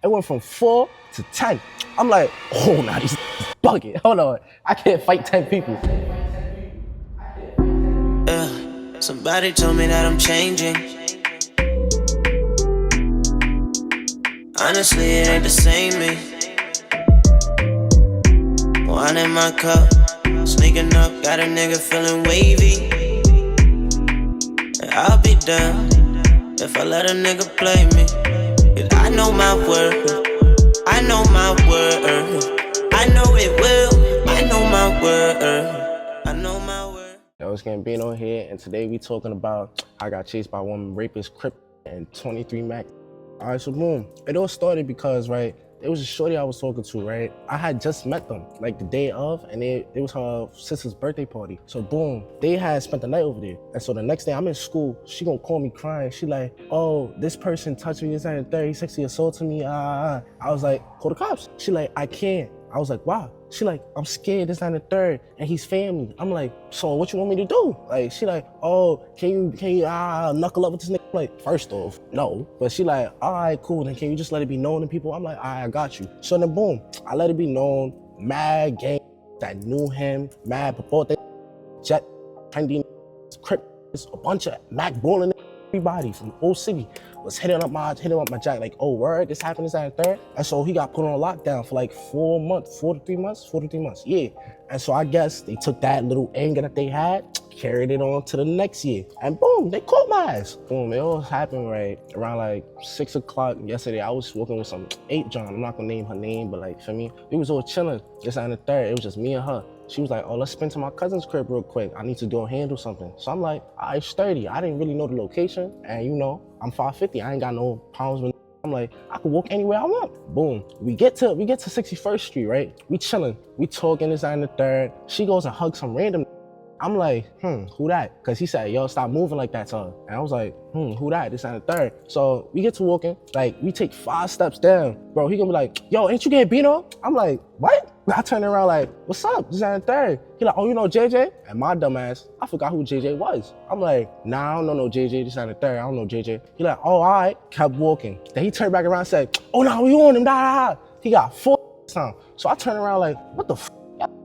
It went from 4 to 10. I'm like, oh, nah, these bugging. Hold on, I can't fight 10 people. Somebody told me that I'm changing. Honestly, it ain't the same me. Wine in my cup, sneaking up, got a nigga feeling wavy. And I'll be down if I let a nigga play me. 'Cause I know my worth, I know my worth, I know it will, I know my worth, I know my worth. Yo, it's Gambino here, and today we talking about I got chased by one rapist, Crips, and 23 Mac. Alright, so boom. It all started because, right, it was a shorty I was talking to, right? I had just met them, like the day of, and it was her sister's birthday party. So boom, they had spent the night over there. And so the next day I'm in school, she gonna call me crying. She like, oh, this person touched me, this and the third, he sexually assaulted me, I was like, call the cops. She like, I can't. I was like, wow. She like, I'm scared, this and the third, and he's family. I'm like, so what you want me to do? Like, she like, oh, can you knuckle up with this nigga? I'm like, first off, no. But she like, all right, cool, then can you just let it be known to people? I'm like, all right, I got you. So then boom, I let it be known, mad gang that knew him, mad Papote, Jet, Trendy, Crips, a bunch of Mac balling, everybody from the whole city was hitting up my jack, like, oh, word, this happened, this and the third. And so he got put on lockdown for like 4 to 3 months, yeah. And so I guess they took that little anger that they had, carried it on to the next year. And boom, they caught my ass. Boom, it all happened right around like 6 o'clock yesterday. I was walking with some 8 John, I'm not gonna name her name, but like, for me, we was all chilling, this and the third. It was just me and her. She was like, oh, let's spin to my cousin's crib real quick. I need to go handle something. So I'm like, all right, sturdy. I didn't really know the location. And you know, I'm 5'50". I ain't got no problems with. I'm like, I could walk anywhere I want. Boom. We get to 61st Street, right? We chilling. We talking this and the third. She goes and hugs some random. I'm like, who that? Cause he said, yo, stop moving like that to her. And I was like, who that? This and the third. So we get to walking, like we take 5 steps down. Bro, he gonna be like, yo, ain't you Gambino? I'm like, what? I turn around like, what's up? This and the third. He like, oh, you know JJ? And my dumb ass, I forgot who JJ was. I'm like, nah, I don't know no JJ, this and the third. I don't know JJ. He like, oh, all right. Kept walking. Then he turned back around and said, oh, no, we on him, da. He got 4 time. So I turned around like, what the f***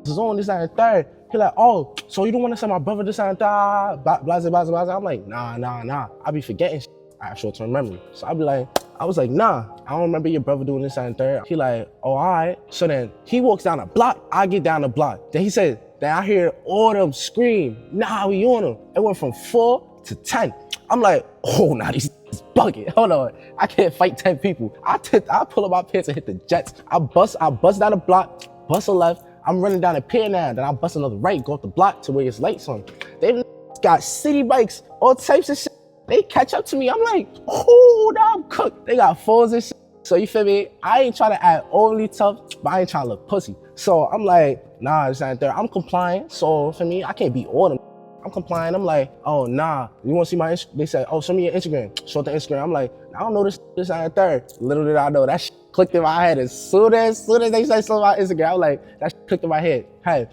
is on this and the third? He like, oh, so you don't want to say my brother this and that, blah, blah, blah, blah, blah. I'm like, nah. I be forgetting shit. I have short-term memory. So I was like, nah, I don't remember your brother doing this and the third. He like, oh, all right. So then he walks down the block, I get down the block. Then he said, then I hear all them scream, nah, we on him. It went from 4 to 10. I'm like, oh, nah, these bugging. Hold on, I can't fight 10 people. I pull up my pants and hit the jets. I bust down the block, bust a left. I'm running down a pier now, then I bust another right, go up the block to where it's lights on. They got city bikes, all types of shit. They catch up to me. I'm like, oh, now I'm cooked. They got phones and shit. So you feel me? I ain't trying to act overly tough, but I ain't trying to look pussy. So I'm like, nah, it's not there. I'm complying. So for me, I can't beat all them. I'm complying. I'm like, oh, nah. You want to see my Instagram? They said, oh, show me your Instagram. Show the Instagram. I'm like, I don't know this and third. Little did I know that shit clicked in my head as soon as they said something about Instagram. I'm like, that shit clicked in my head. Hey.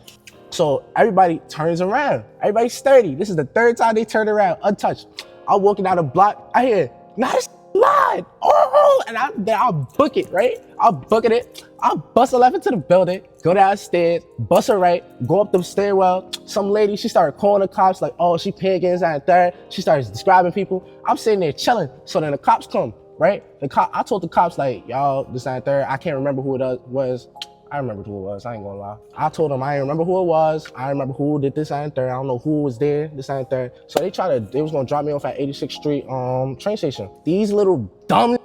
So everybody turns around. Everybody's sturdy. This is the 3rd time they turn around, untouched. I'm walking down the block. I hear, nah, this lied. Oh, and I'll book it, right? I'll book it. I'll bust a left into the building, go downstairs, bust a right, go up the stairwell. Some lady, she started calling the cops like, oh, she pagan and third. She starts describing people. I'm sitting there chilling. So then the cops come, right? I told the cops like, y'all, this and third. I can't remember who it was. I remember who it was, I ain't gonna lie. I told them I didn't remember who it was. I remember who did this and third. I don't know who was there, this and third. So they was gonna drop me off at 86th Street train station. These little dumb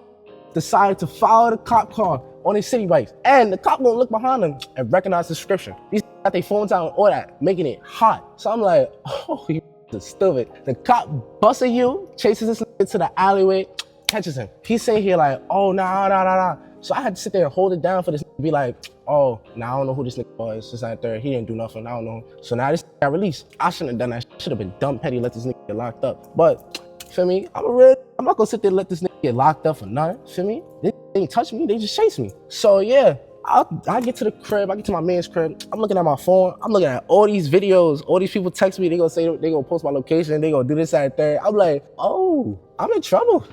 decided to follow the cop car on their city bikes. And the cop won't look behind them and recognize the description. These got their phones out and all that, making it hot. So I'm like, oh, you stupid. The cop busting you, chases this into the alleyway, catches him. He's saying here like, oh, nah. So I had to sit there and hold it down for this to be like, oh, now I don't know who this nigga was. This and third. He didn't do nothing. I don't know. So now this got released. I shouldn't have done that. Should have been dumb petty, let this nigga get locked up. But feel me? I'm not gonna sit there and let this nigga get locked up for nothing. Feel me? They didn't touch me. They just chased me. So yeah, I get to the crib. I get to my man's crib. I'm looking at my phone. I'm looking at all these videos. All these people text me. They gonna say they gonna post my location. They gonna do this and third. I'm like, oh, I'm in trouble.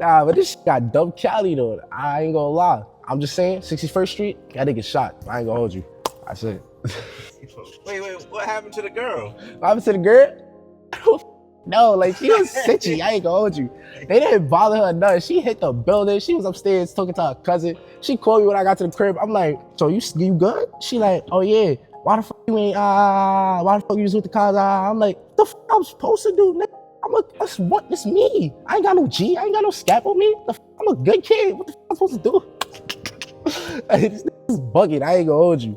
Nah, but this shit got dumb Cali though. I ain't gonna lie. I'm just saying, 61st Street, that nigga shot. I ain't gonna hold you. That's it. Wait, what happened to the girl? What happened to the girl? No, like she was sitchy. I ain't gonna hold you. They didn't bother her nothing. She hit the building. She was upstairs talking to her cousin. She called me when I got to the crib. I'm like, so you good? She like, oh yeah. Why the fuck you ain't why the fuck you was with the cars? I'm like, the fuck I'm supposed to do, nigga? This me. I ain't got no G. I ain't got no scap on me. I'm a good kid. What the fuck I'm supposed to do? This nigga's bugging. I ain't gonna hold you.